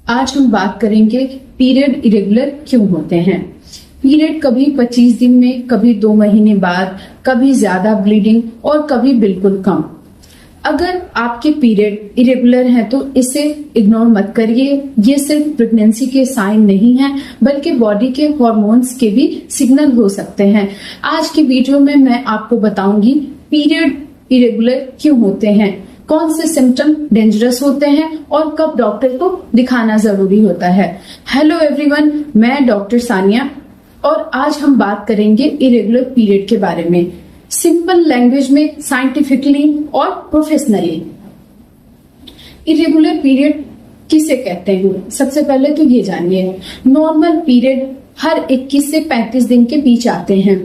आज हम बात करेंगे पीरियड इरेगुलर क्यों होते हैं। पीरियड कभी 25 दिन में, कभी 2 महीने बाद, कभी ज्यादा ब्लीडिंग और कभी बिल्कुल कम। अगर आपके पीरियड इरेगुलर हैं तो इसे इग्नोर मत करिए। ये सिर्फ प्रेगनेंसी के साइन नहीं है, बल्कि बॉडी के हॉर्मोन्स के भी सिग्नल हो सकते हैं। आज की वीडियो में मैं आपको बताऊंगी पीरियड इरेगुलर क्यों होते हैं, कौन से सिम्टम डेंजरस होते हैं और कब डॉक्टर को दिखाना जरूरी होता है। हेलो एवरीवन, मैं डॉक्टर सानिया और आज हम बात करेंगे इरेगुलर पीरियड के बारे में, सिंपल लैंग्वेज में, साइंटिफिकली और प्रोफेशनली। इरेगुलर पीरियड किसे कहते हैं, सबसे पहले तो ये जानिए। नॉर्मल पीरियड हर 21 से 35 दिन के बीच आते हैं।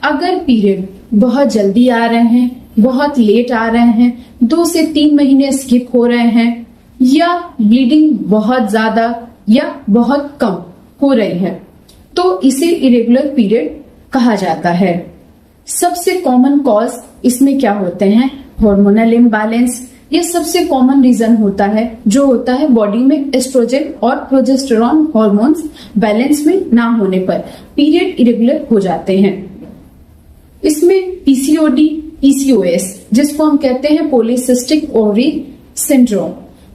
अगर पीरियड बहुत जल्दी आ रहे हैं, बहुत लेट आ रहे हैं, 2 से 3 महीने स्किप हो रहे हैं, या ब्लीडिंग बहुत ज्यादा या बहुत कम हो रही है, तो इसे इरेगुलर पीरियड कहा जाता है। सबसे कॉमन कॉज इसमें क्या होते हैं, हार्मोनल इम्बैलेंस। ये सबसे कॉमन रीजन होता है, जो होता है बॉडी में एस्ट्रोजन और प्रोजेस्टेरॉन हार्मोन्स बैलेंस में ना होने पर पीरियड इरेगुलर हो जाते हैं। इसमें पीसीओडी, पीसीओएस, जिसको हम कहते हैं पॉलीसिस्टिक ओवरी सिंड्रोम।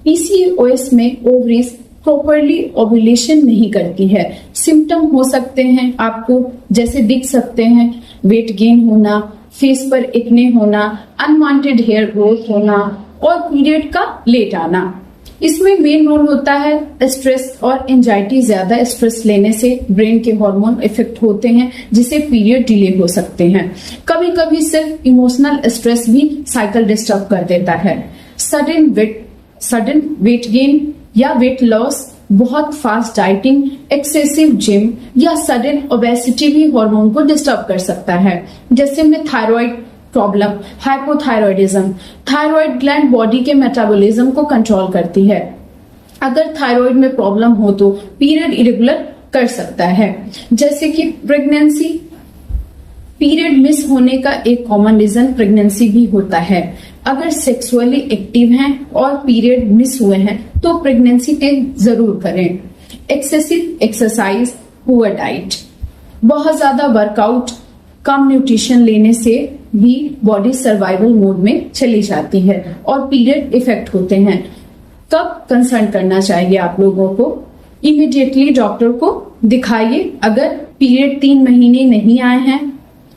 पीसीओएस में ओवरीज प्रॉपरली ओव्यूलेशन नहीं करती है। सिम्टम हो सकते हैं आपको, जैसे दिख सकते हैं, वेट गेन होना, फेस पर एक्ने होना, अनवांटेड हेयर ग्रोथ होना और पीरियड का लेट आना। इसमें मेन रोल होता है स्ट्रेस और एंजाइटी। ज्यादा स्ट्रेस लेने से ब्रेन के हार्मोन इफेक्ट होते हैं, जिससे पीरियड डिले हो सकते हैं। कभी कभी सिर्फ इमोशनल स्ट्रेस भी साइकिल डिस्टर्ब कर देता है। सडन वेट गेन या वेट लॉस, बहुत फास्ट डाइटिंग, एक्सेसिव जिम या सडन ओबेसिटी भी हार्मोन को डिस्टर्ब कर सकता है। जैसे में thyroid problem, hypothyroidism. Thyroid gland body के मेटाबॉलिज्म को कंट्रोल करती है। अगर थायराइड में प्रॉब्लम हो तो पीरियड इरेगुलर कर सकता है। जैसे कि प्रेगनेंसी, पीरियड मिस होने का एक कॉमन रीजन प्रेगनेंसी भी होता है। अगर सेक्सुअली एक्टिव हैं और पीरियड मिस हुए हैं तो प्रेगनेंसी टेस्ट जरूर करें। एक्सेसिव एक्सरसाइज, पुअर डाइट, बहुत ज्यादा वर्कआउट, कम न्यूट्रिशन लेने से भी बॉडी सर्वाइवल मोड में चली जाती है और पीरियड इफेक्ट होते हैं। कब कंसर्न करना चाहिए आप लोगों को, इमीडिएटली डॉक्टर को दिखाइए। अगर पीरियड 3 महीने नहीं आए हैं,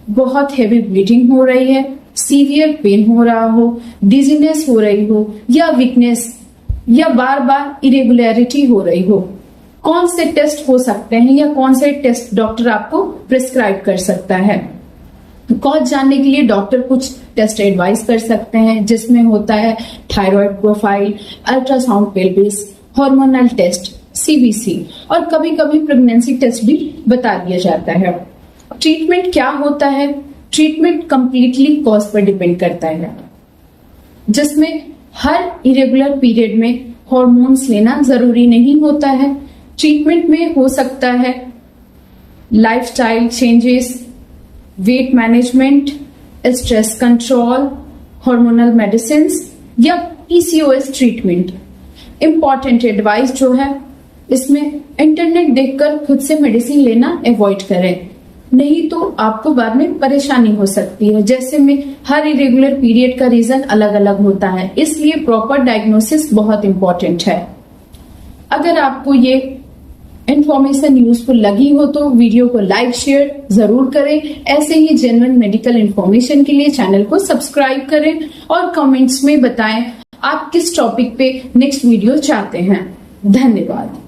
बहुत हेवी ब्लीडिंग हो रही है, सीवियर पेन हो रहा हो, डिजीनेस हो रही हो या वीकनेस, या बार बार इरेगुलरिटी हो रही हो, कौन से टेस्ट हो सकते हैं या कौन से टेस्ट डॉक्टर आपको प्रिस्क्राइब कर सकता है। कॉज जानने के लिए डॉक्टर कुछ टेस्ट एडवाइस कर सकते हैं, जिसमें होता है thyroid profile, ultrasound pelvis, hormonal test, CBC और कभी कभी प्रेगनेंसी टेस्ट भी बता दिया जाता है। ट्रीटमेंट क्या होता है, ट्रीटमेंट कंप्लीटली कॉज पर डिपेंड करता है, जिसमें हर इरेगुलर पीरियड में हॉर्मोन्स लेना जरूरी नहीं होता है। ट्रीटमेंट में हो सकता है lifestyle changes, weight management, stress control, hormonal medicine या पीसीओएस ट्रीटमेंट। इंपॉर्टेंट एडवाइस जो है, इसमें इंटरनेट देखकर खुद से मेडिसिन लेना अवॉइड करें, नहीं तो आपको बाद में परेशानी हो सकती है। जैसे में हर इरेगुलर पीरियड का रीजन अलग अलग होता है, इसलिए प्रॉपर डायग्नोसिस बहुत इंपॉर्टेंट है। अगर आपको ये इंफॉर्मेशन यूजफुल लगी हो तो वीडियो को लाइक शेयर जरूर करें। ऐसे ही जेन्युइन मेडिकल इंफॉर्मेशन के लिए चैनल को सब्सक्राइब करें और कमेंट्स में बताएं आप किस टॉपिक पे नेक्स्ट वीडियो चाहते हैं। धन्यवाद।